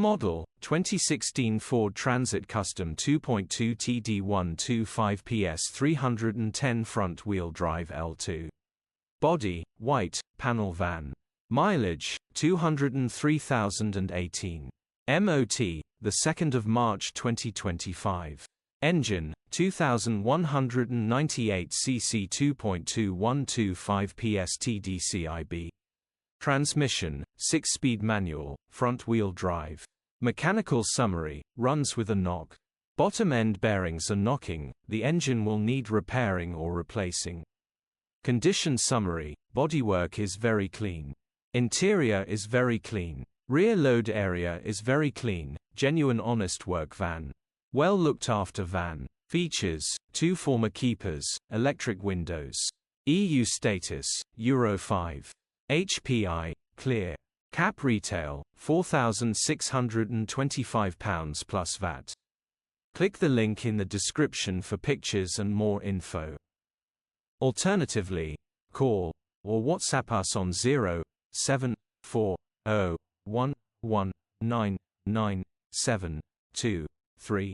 Model, 2016 Ford Transit Custom 2.2 TD125 PS 310 front-wheel drive L2. Body, white, panel van. Mileage, 203,018. MOT, the 2nd of March 2025. Engine, 2198 cc 2.2125 PS TDCI-B. Transmission, 6-speed manual, front-wheel drive. Mechanical summary, runs with a knock. Bottom end bearings are knocking, the engine will need repairing or replacing. Condition summary, bodywork is very clean. Interior is very clean. Rear load area is very clean, genuine honest work van. Well looked after van. Features, 2 former keepers, electric windows. EU status, Euro 5. HPI, clear. Cap retail, £4,625 plus VAT. Click the link in the description for pictures and more info. Alternatively, call or WhatsApp us on 07401199723.